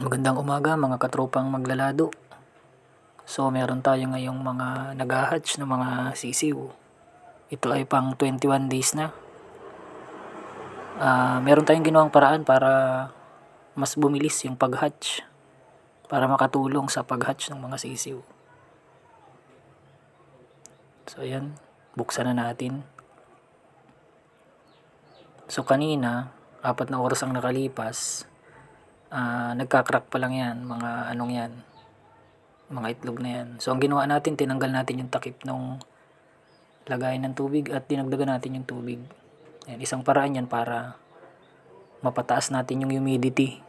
Magandang umaga mga katropang maglalado. So meron tayo ngayong mga nag-hatch na mga sisiw. Ito ay pang 21 days na. Meron tayong ginawang paraan para mas bumilis yung pag-hatch. Para makatulong sa pag-hatch ng mga sisiw. So ayan, buksan na natin. So kanina, 4 na oras ang nakalipas. Nagka-crack pa lang yan, mga anong yan. Mga itlog na yan. So ang ginawa natin, tinanggal natin yung takip ng lagayan ng tubig at dinagdagan natin yung tubig. Ayan, isang paraan yan para mapataas natin yung humidity.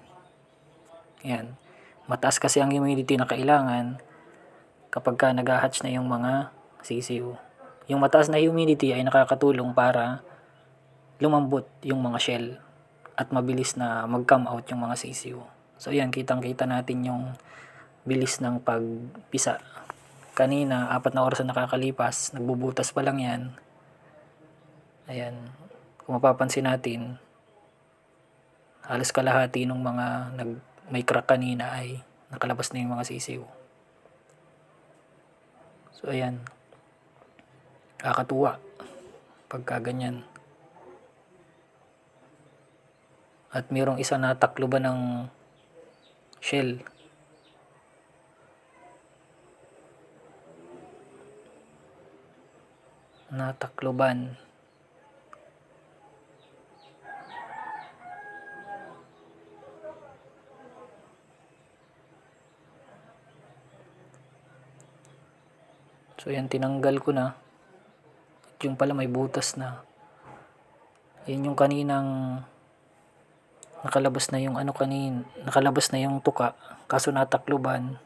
Ayan. Mataas kasi ang humidity na kailangan kapag ka nag-hatch na yung mga sisiw. Yung mataas na humidity ay nakakatulong para lumambot yung mga shell at mabilis na mag-come out yung mga sisiw. So ayan, kitang-kita natin yung bilis ng pagpisa. Kanina, 4 na oras na nakakalipas, nagbubutas pa lang yan. Ayan, kung mapapansin natin, halos kalahati ng mga may crack kanina ay nakalabas na yung mga sisiw. So ayan, kakatuwa pagka ganyan. At mayroong isa na takloban ng shell. Natakloban. So yan, tinanggal ko na. At yung pala may butas na. Yan yung kaninang nakalabas na yung nakalabas na yung tuka. Kaso natakloban.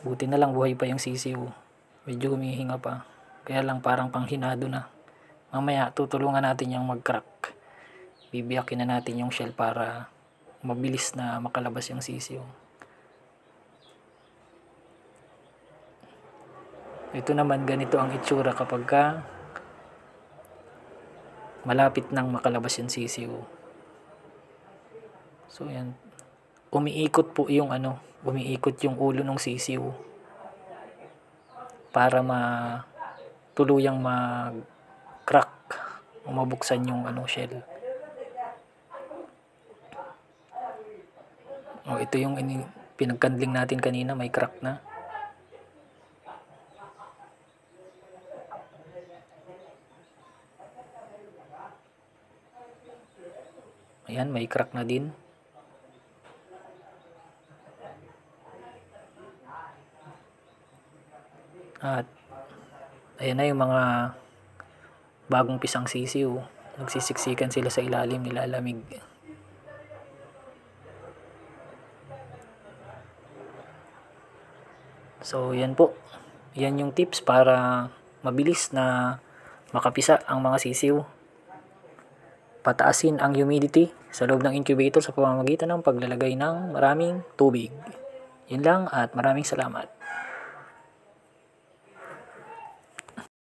Buti na lang buhay pa yung sisiw. Medyo humihinga pa. Kaya lang parang panghinado na. Mamaya tutulungan natin yung mag-crack. Bibiyakin na natin yung shell para mabilis na makalabas yung sisiw. Ito naman, ganito ang itsura kapag ka malapit nang makalabas yung sisiw. So yan, umiikot po yung umiikot yung ulo ng sisiw para tuluyang mag-crack o mabuksan yung shell. Ito yung pinagkandling natin kanina, may crack na. Ayan, may crack na din. At ayan na yung mga bagong pisang sisiw. Nagsisiksikan sila sa ilalim, nilalamig. So yan po. Yan yung tips para mabilis na makapisa ang mga sisiw. Pataasin ang humidity sa loob ng incubator sa pamamagitan ng paglalagay ng maraming tubig. Yun lang at maraming salamat.